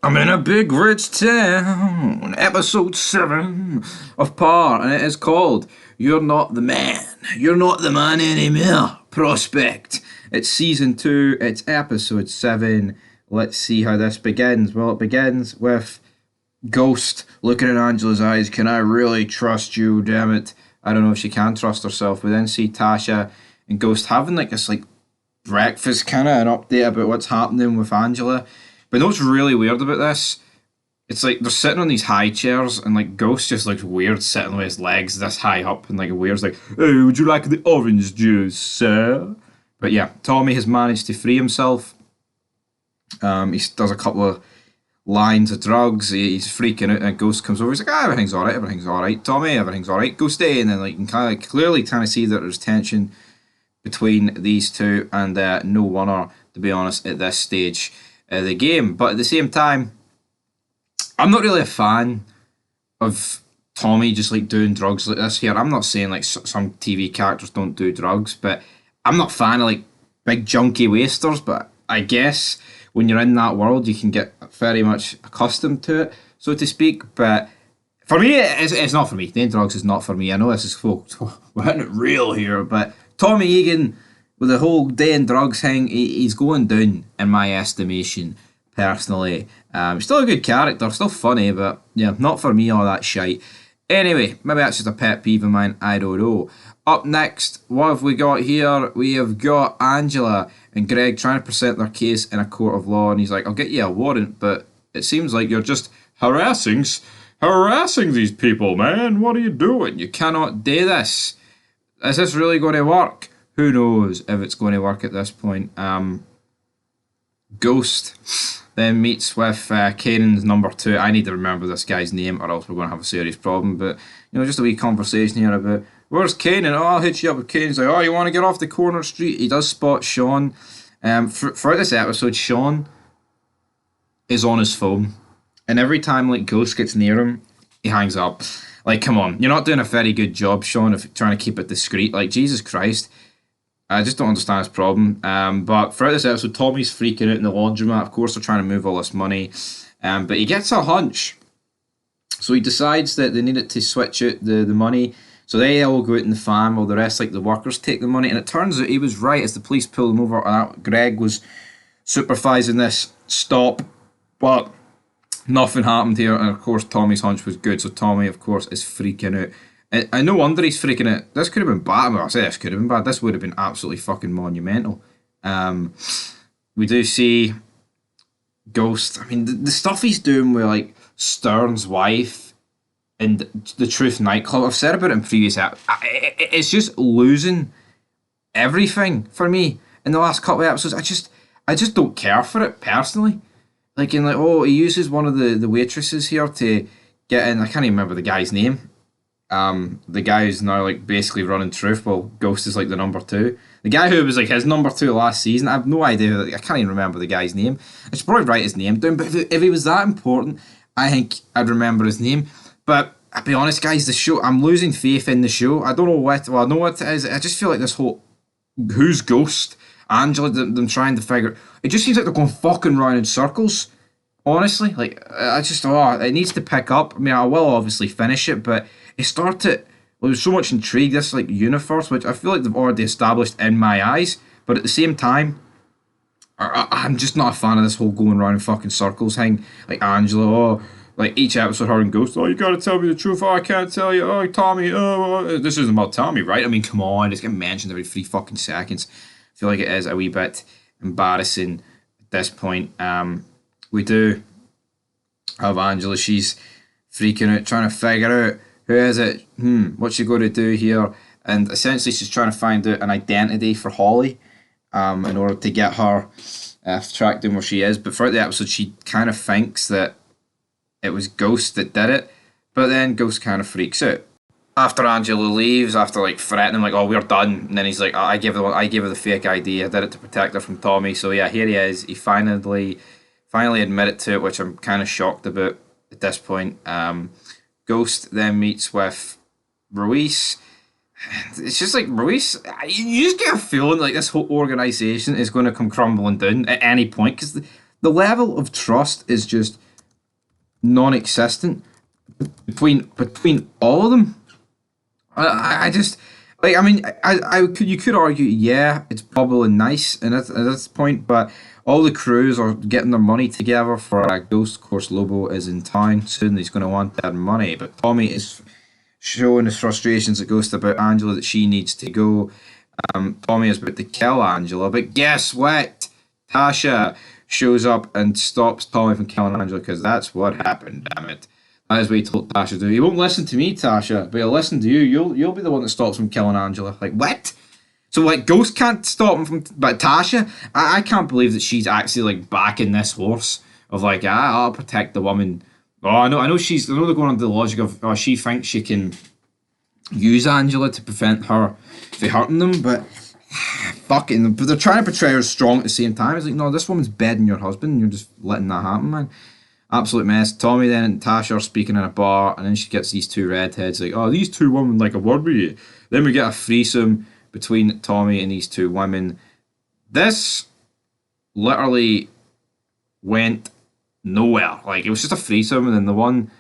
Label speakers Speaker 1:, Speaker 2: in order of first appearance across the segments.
Speaker 1: I'm in a big rich town, episode 7 of Par, and it is called You're Not the Man. You're Not the Man Anymore, Prospect. It's season 2, it's episode 7. Let's see how this begins. Well, it begins with Ghost looking in Angela's eyes. Can I really trust you, damn it? I don't know if she can trust herself. We then see Tasha and Ghost having like this breakfast, kind of an update about what's happening with Angela. But you know what's really weird about this? It's like they're sitting on these high chairs, and like Ghost just looks weird sitting with his legs this high up, and like weird's like, "Hey, would you like the orange juice, sir?" But yeah, Tommy has managed to free himself. He does a couple of lines of drugs. He's freaking out, and Ghost comes over. He's like, everything's all right, everything's all right, Tommy, everything's all right. Go stay." And then like you can kind of clearly kind of see that there's tension between these two, and no wonder, to be honest, at this stage of the game. But at the same time, I'm not really a fan of Tommy just like doing drugs like this here. I'm not saying like some TV characters don't do drugs, but I'm not a fan of like big junky wasters. But I guess when you're in that world, you can get very much accustomed to it, so to speak. But for me, it's not for me. Doing drugs is not for me. I know this is folks, we're hitting it real here, but Tommy Egan, with the whole day in drugs thing, he's going down in my estimation, personally. Still a good character, still funny, but yeah, not for me, all that shite. Anyway, maybe that's just a pet peeve of mine, I don't know. Up next, what have we got here? We have got Angela and Greg trying to present their case in a court of law, and he's like, I'll get you a warrant, but it seems like you're just harassing these people, man. What are you doing? You cannot do this. Is this really going to work? Who knows if it's going to work at this point. Ghost then meets with Kanan's number 2. I need to remember this guy's name or else we're going to have a serious problem. But, just a wee conversation here about, where's Kanan? Oh, I'll hit you up with Kanan. He's like, oh, you want to get off the corner street? He does spot Sean. Throughout this episode, Sean is on his phone. And every time like Ghost gets near him, he hangs up. Like, come on, you're not doing a very good job, Sean, of trying to keep it discreet. Like, Jesus Christ. I just don't understand his problem. But throughout this episode, Tommy's freaking out in the laundromat. Of course, they're trying to move all this money. But he gets a hunch. So he decides that they needed to switch out the money. So they all go out in the van while the rest, like the workers, take the money. And it turns out he was right as the police pull him over. Greg was supervising this stop. But nothing happened here, and of course Tommy's hunch was good, so Tommy, of course, is freaking out. And no wonder he's freaking out. This could have been bad. Well, I say this could have been bad. This would have been absolutely fucking monumental. We do see Ghost. I mean, the stuff he's doing with, like, Stern's wife and the Truth nightclub, I've said about it in previous episodes, it's just losing everything for me in the last couple of episodes. I just don't care for it, personally. Like, he uses one of the waitresses here to get in. I can't even remember the guy's name. The guy who's now, like, basically running Truth, while Ghost is, like, the number 2. The guy who was, like, his number 2 last season, I have no idea. I can't even remember the guy's name. I should probably write his name down, but if he was that important, I think I'd remember his name. But I'll be honest, guys, the show, I'm losing faith in the show. I don't know what, well, I know what it is. I just feel like this whole, who's Ghost? Angela, them trying to figure, it just seems like they're going fucking round in circles. Honestly, like, it needs to pick up. I mean, I will obviously finish it, but it started, well, there's so much intrigue, this, like, universe, which I feel like they've already established in my eyes, but at the same time, I'm just not a fan of this whole going around in fucking circles thing. Like, Angela, like, each episode, her and Ghost, you gotta tell me the truth, I can't tell you, Tommy, this isn't about Tommy, right? I mean, come on, it's getting mentioned every 3 fucking seconds. I feel like it is a wee bit embarrassing at this point. We do have Angela. She's freaking out, trying to figure out who is it, what's she going to do here, and essentially she's trying to find out an identity for Holly, in order to get her, track down where she is. But throughout the episode, she kind of thinks that it was Ghost that did it, but then Ghost kind of freaks out. After Angela leaves, after like threatening, like, oh, we're done, and then he's like, I gave her the fake ID, I did it to protect her from Tommy. So yeah, here he is. He finally admitted to it, which I'm kind of shocked about at this point. Ghost then meets with Ruiz. It's just like Ruiz, you just get a feeling like this whole organisation is going to come crumbling down at any point, because the level of trust is just non-existent between all of them. I just like. I mean, I could you could argue, yeah, it's probably nice, and at this point, but all the crews are getting their money together for a Ghost. Of course, Lobo is in town soon. He's going to want that money, but Tommy is showing his frustrations at Ghost about Angela that she needs to go. Tommy is about to kill Angela, but guess what? Tasha shows up and stops Tommy from killing Angela because that's what happened. Damn it! That is what he told Tasha to do. He won't listen to me, Tasha, but he'll listen to you. You'll be the one that stops him killing Angela. Like what? So like Ghost can't stop him from, but Tasha, I can't believe that she's actually like backing this horse of like I'll protect the woman. Oh, I know I know they're going on the logic of she thinks she can use Angela to prevent her from hurting them, but fucking, but they're trying to portray her as strong at the same time. It's like, no, this woman's bedding your husband, and you're just letting that happen, man. Absolute mess. Tommy then and Tasha are speaking in a bar, and then she gets these two redheads like, oh, these two women like a word with you. Then we get a threesome between Tommy and these two women. This literally went nowhere. Like, it was just a threesome, and then the one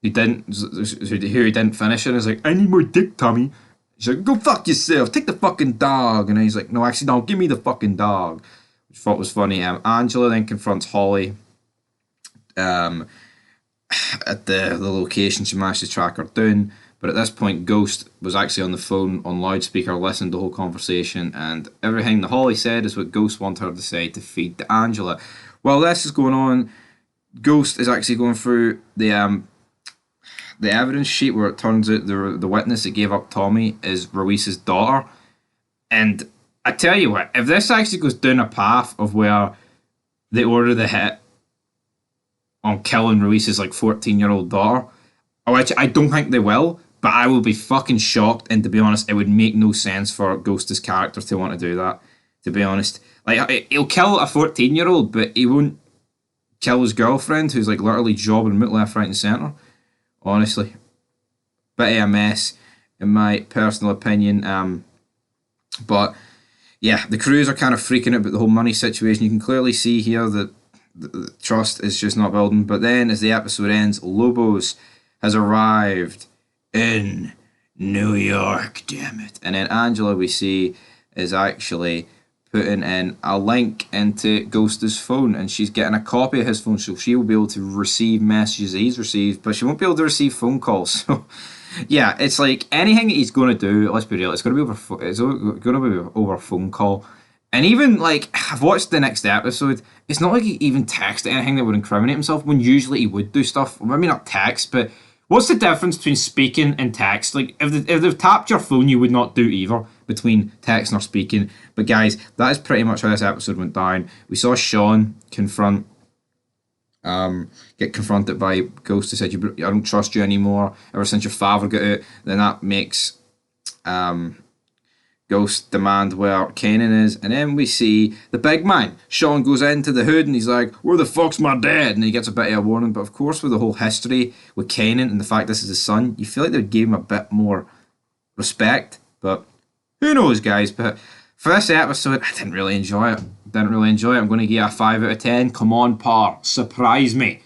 Speaker 1: who he didn't finish it is like, I need more dick, Tommy. She's like, go fuck yourself, take the fucking dog. And he's like, no, actually, no, give me the fucking dog. Which I thought was funny. Angela then confronts Holly at the location. She managed to track her down. But at this point, Ghost was actually on the phone on loudspeaker, listened to the whole conversation, and everything that Holly said is what Ghost wanted her to say to feed to Angela. While this is going on, Ghost is actually going through the evidence sheet where it turns out the witness that gave up Tommy is Ruiz's daughter. And I tell you what, if this actually goes down a path of where they order the hit on killing Ruiz's like 14-year-old daughter, which I don't think they will, but I will be fucking shocked. And to be honest, it would make no sense for Ghost's character to want to do that. To be honest, like he'll kill a 14-year-old, but he won't kill his girlfriend who's like literally jobbing him out left, right, and centre. Honestly, bit of a mess in my personal opinion. But yeah, the crews are kind of freaking out about the whole money situation. You can clearly see here that the trust is just not building. But then, as the episode ends, Lobos has arrived in New York. Damn it! And then Angela, we see, is actually putting in a link into Ghost's phone, and she's getting a copy of his phone, so she will be able to receive messages that he's received, but she won't be able to receive phone calls. So yeah, it's like anything that he's going to do, let's be real, it's going to be over phone call. And even like, I've watched the next episode, it's not like he even texted anything that would incriminate himself, when usually he would do stuff. Well, maybe not text, but what's the difference between speaking and text? Like, if they've tapped your phone, you would not do either between texting or speaking. But guys, that is pretty much how this episode went down. We saw Sean get confronted by Ghost, who said, I don't trust you anymore ever since your father got out. Then that makes Ghost demand where Kanan is, and then we see the big man. Sean goes into the hood and he's like, where the fuck's my dad? And he gets a bit of a warning. But of course, with the whole history with Kanan and the fact this is his son, you feel like they would give him a bit more respect. But who knows, guys? But for this episode, I didn't really enjoy it. I'm going to give it a 5 out of 10. Come on, Par. Surprise me.